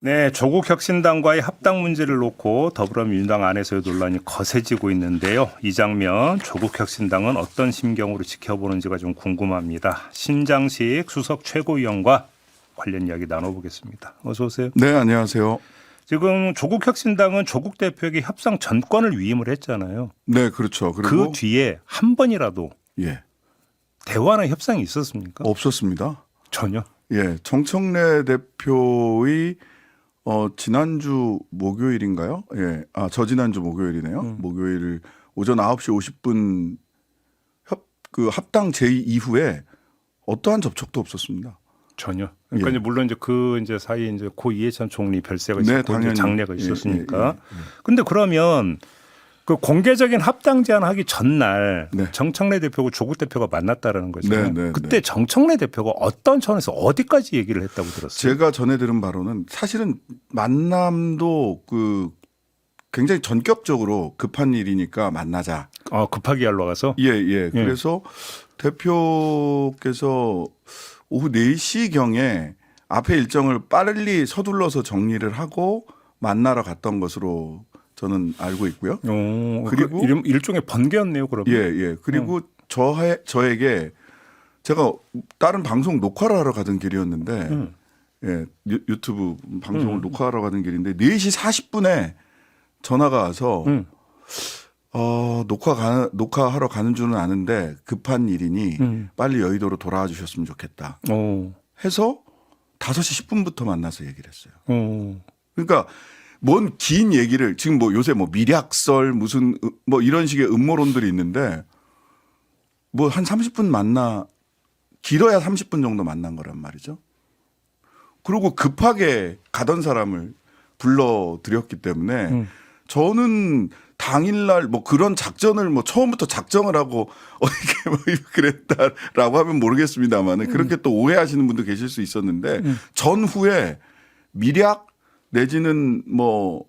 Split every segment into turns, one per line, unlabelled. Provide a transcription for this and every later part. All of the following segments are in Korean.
네, 조국 혁신당과의 합당 문제를 놓고 더불어민주당 안에서의 논란이 거세지고 있는데요. 이 장면 조국 혁신당은 어떤 심경으로 지켜보는지가 좀 궁금합니다. 신장식 수석 최고위원과 관련 이야기 나눠보겠습니다. 어서 오세요.
네, 안녕하세요.
지금 조국 혁신당은 조국 대표에게 협상 전권을 위임을 했잖아요.
네, 그렇죠. 그리고
그 뒤에 한 번이라도
예,
대화나 협상이 있었습니까?
없었습니다.
전혀.
예, 정청래 대표의 지난주 목요일인가요? 예, 저지난주 목요일이네요. 목요일 오전 9시 50분 합당 제의 이후에 어떠한 접촉도 없었습니다.
전혀. 그러니까
예.
이제 물론 이제 사이에 이제 고 이해찬 총리 별세가
네,
있었고
당연히.
장례가
예,
있었으니까.
예.
근데 그러면 그 공개적인 합당 제안하기 전날
네.
정청래 대표고 조국 대표가 만났다라는 거잖아요.
네, 네,
그때
네.
정청래 대표가 어떤 차원에서 어디까지 얘기를 했다고 들었어요?
제가 전해 들은 바로는 사실은 만남도 굉장히 전격적으로 급한 일이니까 만나자.
급하게 하러 가서.
예. 그래서 대표께서 오후 4시경에 앞에 일정을 빨리 서둘러서 정리를 하고 만나러 갔던 것으로 저는 알고 있고요.
그리고 일종의 번개였네요, 그러면.
예. 그리고 저에게 제가 다른 방송 녹화를 하러 가던 길이었는데 예, 유튜브 방송을 녹화하러 가던 길인데 4시 40분에 전화가 와서 녹화하러 가는 줄은 아는데 급한 일이니 빨리 여의도로 돌아와 주셨으면 좋겠다. 해서 5시 10분부터 만나서 얘기를 했어요. 그러니까 뭔 긴 얘기를 지금 뭐 요새 뭐 미략설 무슨 뭐 이런 식의 음모론들이 있는데 뭐 한 30분 길어야 30분 정도 만난 거란 말이죠. 그리고 급하게 가던 사람을 불러드렸기 때문에 저는 당일날 뭐 그런 작전을 뭐 처음부터 작정을 하고 어떻게 뭐 그랬다라고 하면 모르겠습니다만은 그렇게 또 오해하시는 분도 계실 수 있었는데 전후에 미략 내지는 뭐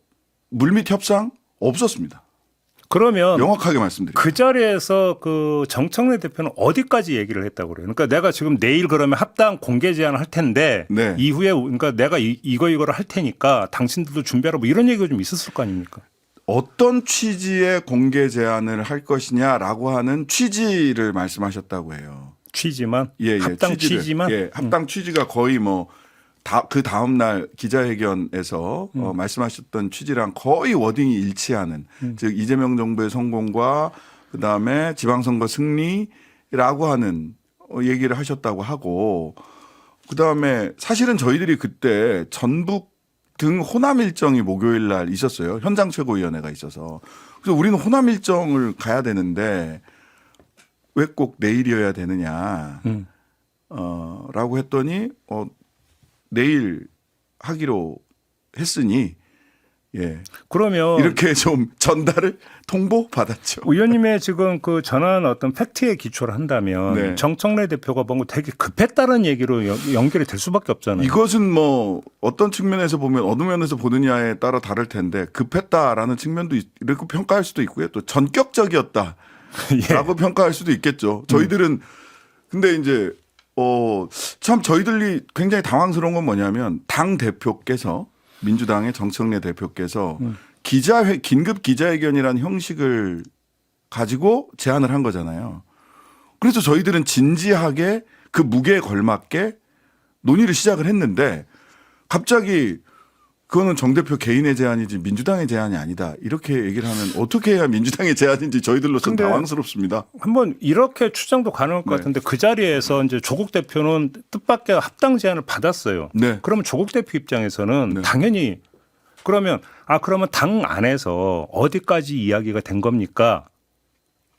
물밑 협상 없었습니다.
그러면
명확하게 말씀드립니다.
그 자리에서 그 정청래 대표는 어디까지 얘기를 했다고 그래요? 그러니까 내가 지금 내일 그러면 합당 공개 제안을 할 텐데
네.
이후에 그러니까 내가 이거를 할 테니까 당신들도 준비하라 뭐 이런 얘기가 좀 있었을 거 아닙니까?
어떤 취지의 공개 제안을 할 것이냐라고 하는 취지를 말씀하셨다고 해요.
취지만
예,
합당 취지만
예, 합당 취지가 거의 뭐 그 다음 날 기자회견에서 말씀하셨던 취지랑 거의 워딩이 일치하는 즉 이재명 정부의 성공과 그다음에 지방선거 승리라고 하는 얘기를 하셨다고 하고 그다음에 사실은 저희들이 그때 전북 등 호남 일정이 목요일 날 있었어요. 현장 최고위원회가 있어서. 그래서 우리는 호남 일정을 가야 되는데 왜 꼭 내일이어야 되느냐 라고 했더니 내일 하기로 했으니 예.
그러면
이렇게 좀 전달을 통보 받았죠.
의원님의 지금 그 전한 어떤 팩트에 기초를 한다면
네.
정청래 대표가 뭔가 되게 급했다는 얘기로 연결이 될 수밖에 없잖아요.
이것은 뭐 어떤 측면에서 보면 어느 면에서 보느냐에 따라 다를 텐데 급했다라는 측면도 이렇게 평가할 수도 있고요. 또 전격적이었다라고
예.
평가할 수도 있겠죠. 저희들은 근데 이제 참 저희들이 굉장히 당황스러운 건 뭐냐면 당 대표께서 민주당의 정청래 대표께서 긴급 기자회견이라는 형식을 가지고 제안을 한 거잖아요. 그래서 저희들은 진지하게 그 무게에 걸맞게 논의를 시작을 했는데 갑자기 그거는 정 대표 개인의 제안이지 민주당의 제안이 아니다. 이렇게 얘기를 하면 어떻게 해야 민주당의 제안인지 저희들로서는 당황스럽습니다.
한번 이렇게 추정도 가능할 것
네.
같은데 그 자리에서 이제 조국 대표는 뜻밖의 합당 제안을 받았어요.
네.
그러면 조국 대표 입장에서는
네.
당연히 그러면 당 안에서 어디까지 이야기가 된 겁니까?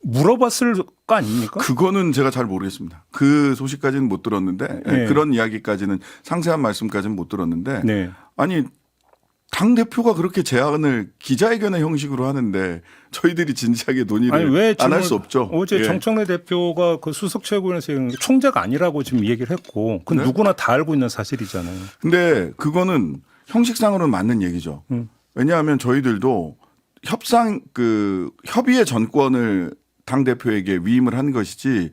물어봤을 거 아닙니까?
그거는 제가 잘 모르겠습니다. 그 소식까지는 못 들었는데
네.
그런 이야기까지는 상세한 말씀까지는 못 들었는데
네.
아니 당 대표가 그렇게 제안을 기자회견의 형식으로 하는데 저희들이 진지하게 논의를 안 할 수 없죠.
어제
예.
정청래 대표가 그 수석 최고위원회에서 총재가 아니라고 지금 얘기를 했고 그건
네?
누구나 다 알고 있는 사실이잖아요.
근데 그거는 형식상으로는 맞는 얘기죠. 왜냐하면 저희들도 협의의 전권을 당 대표에게 위임을 한 것이지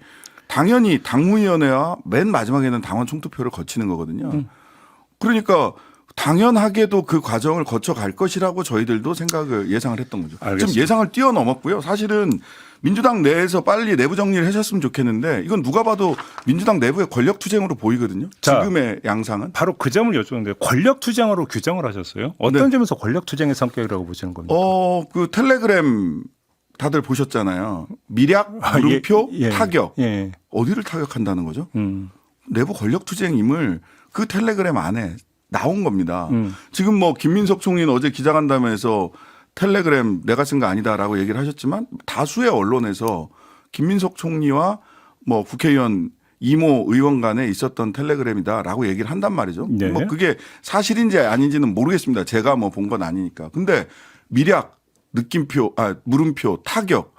당연히 당무위원회와 맨 마지막에는 당원 총투표를 거치는 거거든요. 그러니까 당연하게도 그 과정을 거쳐갈 것이라고 저희들도 예상을 했던 거죠.
알겠습니다.
지금 예상을 뛰어넘었고요. 사실은 민주당 내에서 빨리 내부 정리를 하셨으면 좋겠는데 이건 누가 봐도 민주당 내부의 권력 투쟁으로 보이거든요.
자,
지금의 양상은.
바로 그 점을 여쭤보는데 권력 투쟁으로 규정을 하셨어요? 어떤
네.
점에서 권력 투쟁의 성격이라고 보시는 겁니까?
그 텔레그램 다들 보셨잖아요. 미략, 물음표,
예, 예,
타격.
예.
어디를 타격한다는 거죠? 내부 권력 투쟁임을 그 텔레그램 안에 나온 겁니다. 지금 뭐 김민석 총리는 어제 기자간담회에서 텔레그램 내가 쓴 거 아니다라고 얘기를 하셨지만 다수의 언론에서 김민석 총리와 뭐 국회의원 이모 의원 간에 있었던 텔레그램이다라고 얘기를 한단 말이죠.
네.
뭐 그게 사실인지 아닌지는 모르겠습니다. 제가 뭐 본 건 아니니까. 근데 미략, 느낌표, 물음표, 타격.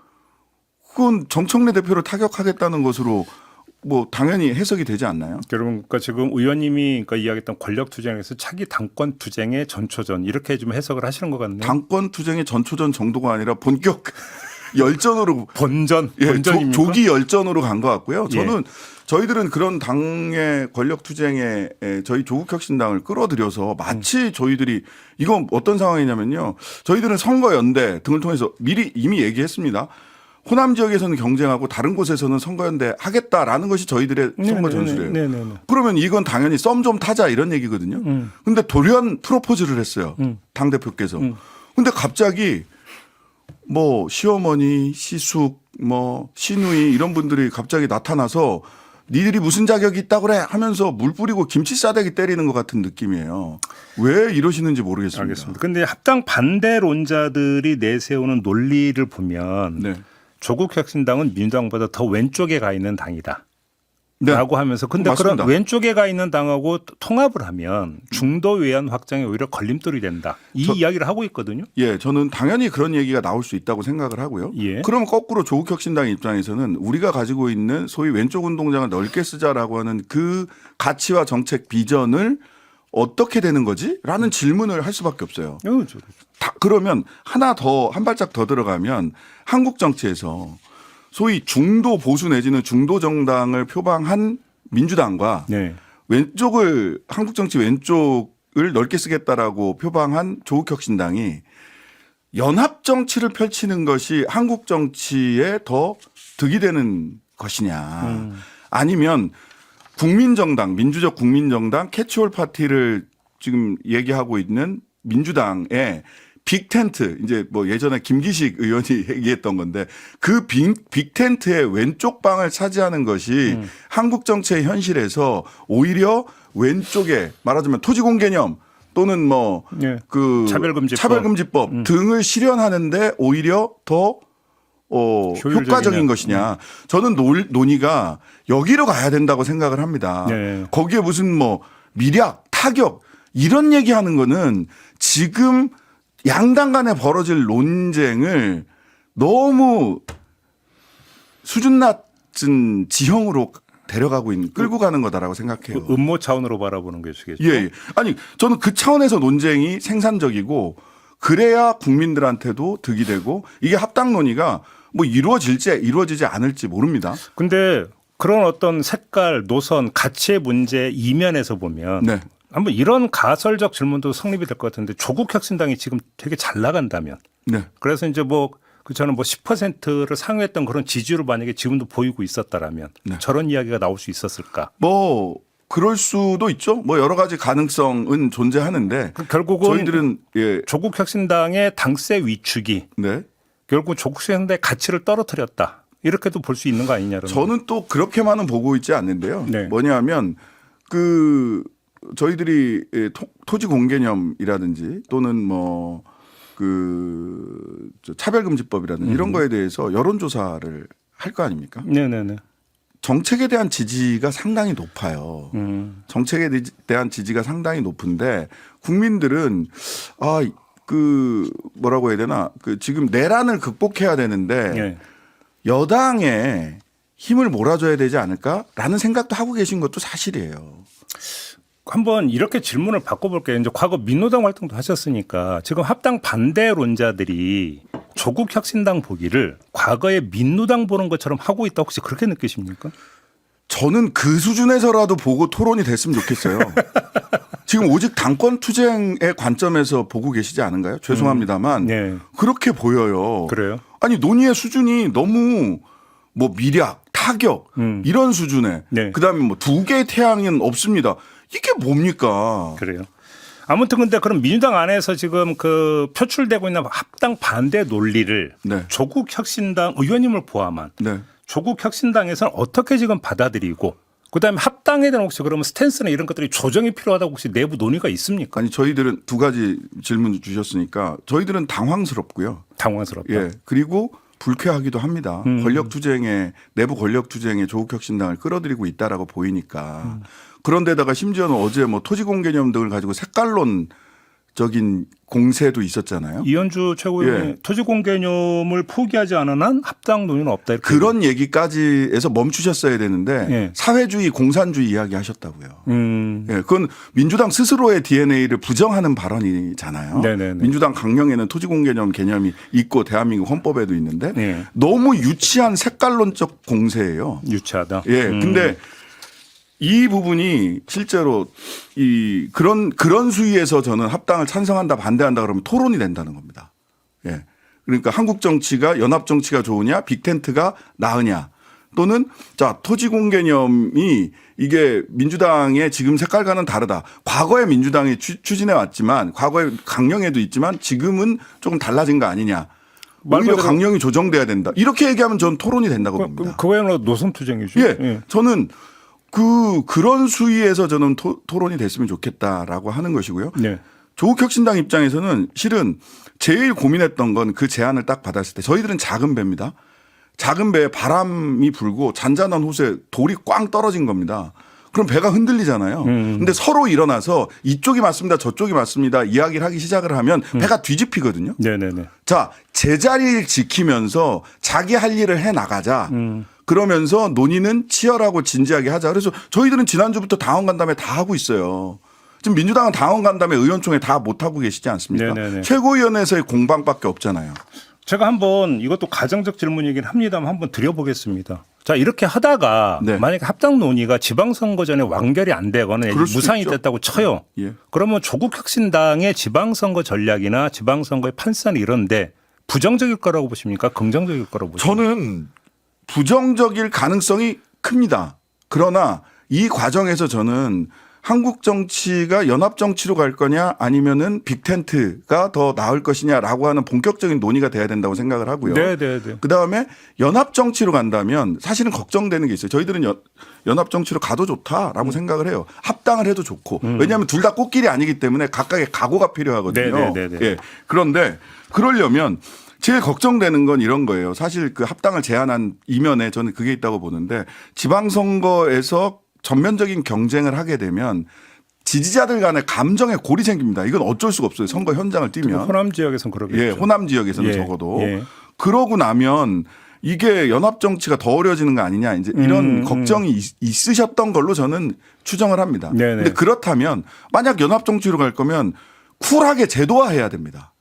그건 정청래 대표를 타격하겠다는 것으로 뭐 당연히 해석이 되지 않나요?
그러니까 지금 의원님이 그러니까 이야기했던 권력 투쟁에서 차기 당권 투쟁의 전초전 이렇게 좀 해석을 하시는 것 같네요.
당권 투쟁의 전초전 정도가 아니라 본격 열전으로
본전,
예,
본전입니까?
조기 열전으로 간 것 같고요.
예.
저는 저희들은 그런 당의 권력 투쟁에 저희 조국혁신당을 끌어들여서 마치 저희들이 이건 어떤 상황이냐면요. 저희들은 선거연대 등을 통해서 미리 이미 얘기했습니다. 호남 지역에서는 경쟁하고 다른 곳에서는 선거연대 하겠다라는 것이 저희들의 선거 전술이에요.
네네네.
그러면 이건 당연히 썸 좀 타자 이런 얘기거든요. 근데 돌연 프로포즈를 했어요. 당대표께서. 근데 갑자기 뭐 시어머니, 시숙, 뭐 시누이 이런 분들이 갑자기 나타나서 니들이 무슨 자격이 있다고 그래 하면서 물 뿌리고 김치 싸대기 때리는 것 같은 느낌이에요. 왜 이러시는지 모르겠습니다.
알겠습니다. 근데 합당 반대론자들이 내세우는 논리를 보면
네.
조국 혁신당은 민주당보다 더 왼쪽에 가 있는 당이다.
네.
라고 하면서 근데
맞습니다.
그런 왼쪽에 가 있는 당하고 통합을 하면 중도 외연 확장에 오히려 걸림돌이 된다. 이 이야기를 하고 있거든요.
예, 저는 당연히 그런 얘기가 나올 수 있다고 생각을 하고요.
예.
그러면 거꾸로 조국혁신당 입장에서는 우리가 가지고 있는 소위 왼쪽 운동장을 넓게 쓰자라고 하는 그 가치와 정책 비전을 어떻게 되는 거지? 라는 질문을 할 수밖에 없어요. 그러면 한 발짝 더 들어가면 한국 정치에서 소위 중도 보수 내지는 중도 정당을 표방한 민주당과
네.
한국 정치 왼쪽을 넓게 쓰겠다라고 표방한 조국혁신당이 연합 정치를 펼치는 것이 한국 정치에 더 득이 되는 것이냐. 아니면 국민정당, 민주적 국민정당 캐치홀 파티를 지금 얘기하고 있는 민주당의 빅텐트, 이제 뭐 예전에 김기식 의원이 얘기했던 건데 그 빅텐트의 왼쪽 방을 차지하는 것이 한국 정치의 현실에서 오히려 왼쪽에 말하자면 토지공 개념 또는 뭐 그 차별금지법 등을 실현하는데 오히려 더 효과적인 것이냐. 저는 논의가 여기로 가야 된다고 생각을 합니다.
네.
거기에 무슨 뭐 미략, 타격 이런 얘기하는 거는 지금 양당 간에 벌어질 논쟁을 너무 수준 낮은 지형으로 데려가고 있는 끌고 가는 거다라고 생각해요.
그 음모 차원으로 바라보는 것이겠죠.
예. 아니 저는 그 차원에서 논쟁이 생산적이고 그래야 국민들한테도 득이 되고 이게 합당 논의가 뭐 이루어지지 않을지 모릅니다.
근데 그런 어떤 색깔, 노선, 가치의 문제 이면에서 보면
네.
한번 이런 가설적 질문도 성립이 될 것 같은데 조국 혁신당이 지금 되게 잘 나간다면
네.
그래서 이제 뭐 저는 뭐 10%를 상회했던 그런 지지율을 만약에 지금도 보이고 있었다라면
네.
저런 이야기가 나올 수 있었을까?
뭐 그럴 수도 있죠. 뭐 여러 가지 가능성은 존재하는데
결국은
저희들은
조국 혁신당의 당세 위축이
네.
결국 조국 혁신당의 가치를 떨어뜨렸다. 이렇게도 볼 수 있는 거 아니냐.
저는 또 그렇게만은 보고 있지 않는데요.
네.
뭐냐면 저희들이 토지 공개념이라든지 또는 뭐 차별금지법이라든지 이런 거에 대해서 여론조사를 할 거 아닙니까?
네네네.
정책에 대한 지지가 상당히 높아요. 정책에 대한 지지가 상당히 높은데 국민들은 뭐라고 해야 되나 지금 내란을 극복해야 되는데
네.
여당에 힘을 몰아줘야 되지 않을까라는 생각도 하고 계신 것도 사실이에요.
한번 이렇게 질문을 바꿔볼게요. 이제 과거 민노당 활동도 하셨으니까 지금 합당 반대론자들이 조국 혁신당 보기를 과거에 민노당 보는 것처럼 하고 있다 혹시 그렇게 느끼십니까?
저는 그 수준에서라도 보고 토론이 됐으면 좋겠어요. 지금 오직 당권 투쟁의 관점에서 보고 계시지 않은가요? 죄송합니다만
네.
그렇게 보여요.
그래요?
아니 논의의 수준이 너무 뭐 미략, 타격 이런 수준에
네.
그다음에 뭐 두 개의 태양은 없습니다. 이게 뭡니까?
그래요. 아무튼 근데 그럼 민주당 안에서 지금 그 표출되고 있는 합당 반대 논리를
네.
조국 혁신당 의원님을 포함한
네.
조국 혁신당에서는 어떻게 지금 받아들이고 그다음에 합당에 대한 혹시 그러면 스탠스나 이런 것들이 조정이 필요하다고 혹시 내부 논의가 있습니까?
아니 저희들은 두 가지 질문 주셨으니까 저희들은 당황스럽고요.
당황스럽다.
예. 그리고 불쾌하기도 합니다. 권력 투쟁에 내부 권력 투쟁에 조국 혁신당을 끌어들이고 있다라고 보이니까. 그런데다가 심지어는 어제 뭐 토지공 개념 등을 가지고 색깔론적인 공세도 있었잖아요.
이현주 최고위원이
예.
토지공 개념을 포기하지 않은 한 합당 논의는 없다. 이렇게
그런 얘기까지 해서 멈추셨어야 되는데
예.
사회주의 공산주의 이야기 하셨다고요.
음.
예, 그건 민주당 스스로의 DNA를 부정하는 발언이잖아요.
네네네.
민주당 강령에는 토지공 개념이 있고 대한민국 헌법에도 있는데
네.
너무 유치한 색깔론적 공세예요.
유치하다.
예, 근데 이 부분이 실제로 그런 수위에서 저는 합당을 찬성한다 반대한다 그러면 토론이 된다는 겁니다. 예. 그러니까 한국 정치가 연합 정치가 좋으냐 빅텐트가 나으냐 또는 자 토지공 개념이 이게 민주당의 지금 색깔과는 다르다. 과거에 민주당이 추진해 왔지만 과거에 강령에도 있지만 지금은 조금 달라진 거 아니냐. 오히려 강령이 조정돼야 된다. 이렇게 얘기하면 저는 토론이 된다고 봅니다.
그거야말로 노선투쟁이죠.
예.
예.
저는 그런 수위에서 저는 토론이 됐으면 좋겠다라고 하는 것이고요.
네.
조국 혁신당 입장에서는 실은 제일 고민했던 건 그 제안을 딱 받았을 때 저희들은 작은 배입니다. 작은 배에 바람이 불고 잔잔한 호수에 돌이 꽝 떨어진 겁니다. 그럼 배가 흔들리잖아요. 근데 서로 일어나서 이쪽이 맞습니다. 저쪽이 맞습니다. 이야기를 하기 시작을 하면 배가 뒤집히거든요.
네네네.
자, 제자리를 지키면서 자기 할 일을 해 나가자. 그러면서 논의는 치열하고 진지하게 하자. 그래서 저희들은 지난주부터 당원 간담회 다 하고 있어요. 지금 민주당은 당원 간담회 의원총회 다 못하고 계시지 않습니까?
네네네.
최고위원회에서의 공방밖에 없잖아요.
제가 한번 이것도 가정적 질문이긴 합니다만 한번 드려보겠습니다. 자, 이렇게 하다가
네.
만약에 합당 논의가 지방선거 전에 완결이 안 되거나
그럴 수도
무산이
있죠.
됐다고 쳐요.
예.
그러면 조국 혁신당의 지방선거 전략이나 지방선거의 판단이 이런데 부정적일 거라고 보십니까? 긍정적일 거라고 보십니까?
저는 부정적일 가능성이 큽니다. 그러나 이 과정에서 저는 한국 정치가 연합 정치로 갈 거냐 아니면은 빅텐트가 더 나을 것이냐라고 하는 본격적인 논의가 돼야 된다고 생각을 하고요.
네네네.
그다음에 연합 정치로 간다면 사실은 걱정되는 게 있어요. 저희들은 연합 정치로 가도 좋다라고 생각을 해요. 합당을 해도 좋고. 왜냐하면 둘 다 꽃길이 아니기 때문에 각각의 각오가 필요하거든요.
네네네네.
예. 그런데 그러려면 제일 걱정되는 건 이런 거예요. 사실 그 합당을 제안한 이면에 저는 그게 있다고 보는데 지방선거에서 전면적인 경쟁을 하게 되면 지지자들 간의 감정의 골이 생깁니다. 이건 어쩔 수가 없어요. 선거 현장을 뛰면.
호남 지역에서는 그러겠죠.
예, 호남 지역에서는
예,
적어도.
예.
그러고 나면 이게 연합 정치가 더 어려워지는 거 아니냐. 이제 이런 걱정이 있으셨던 걸로 저는 추정을 합니다. 그런데 그렇다면 만약 연합 정치로 갈 거면 쿨하게 제도화해야 됩니다.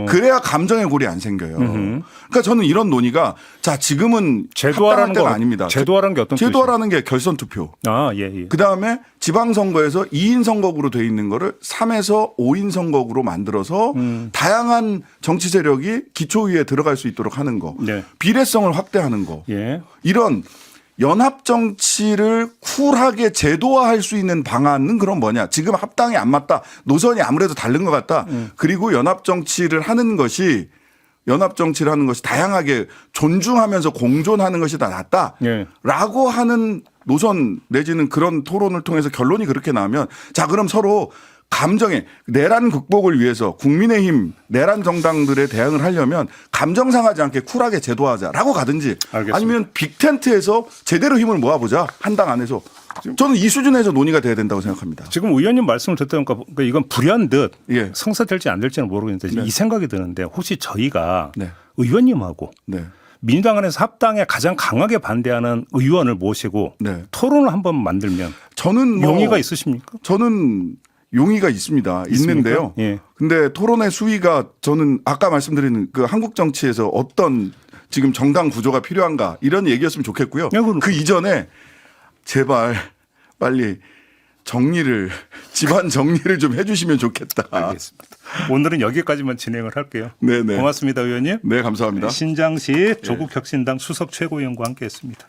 그래야 감정의 골이 안 생겨요. 그러니까 저는 이런 논의가 자 지금은 합당할 때가 아닙니다.
제도화라는 게 어떤
제도화라는 게 결선 투표.
아, 예, 예.
그다음에 지방선거에서 2인 선거구로 돼 있는 거를 3에서 5인 선거구로 만들어서 다양한 정치 세력이 기초의회에 들어갈 수 있도록 하는 거.
네.
비례성을 확대하는 거.
예.
이런 연합 정치를 쿨하게 제도화할 수 있는 방안은 그럼 뭐냐. 지금 합당이 안 맞다. 노선이 아무래도 다른 것 같다. 그리고 연합 정치를 하는 것이 다양하게 존중하면서 공존하는 것이 다 낫다라고 하는 노선 내지는 그런 토론을 통해서 결론이 그렇게 나오면 자 그럼 서로 감정의 내란 극복을 위해서 국민의힘 내란 정당들의 대응을 하려면 감정 상하지 않게 쿨하게 제도하자라고 가든지
알겠습니다.
아니면 빅텐트에서 제대로 힘을 모아보자 한 당 안에서 저는 이 수준에서 논의가 돼야 된다고 생각합니다.
지금 의원님 말씀을 듣다 보니까 이건 불현듯
예.
성사될지 안 될지는 모르겠는데
네.
이 생각이 드는데 혹시 저희가
네.
의원님하고
네.
민주당 안에서 합당에 가장 강하게 반대하는 의원을 모시고
네.
토론을 한번 만들면
저는
용의가 있으십니까?
저는 용의가 있습니다. 있는데요.
예.
근데 토론의 수위가 저는 아까 말씀드린 그 한국 정치에서 어떤 지금 정당 구조가 필요한가 이런 얘기였으면 좋겠고요.
네,
그 이전에 제발 빨리 집안 정리를 좀 해주시면 좋겠다.
알겠습니다. 오늘은 여기까지만 진행을 할게요.
네네.
고맙습니다, 의원님.
네, 감사합니다.
신장시 조국혁신당 수석 최고위원과 함께했습니다.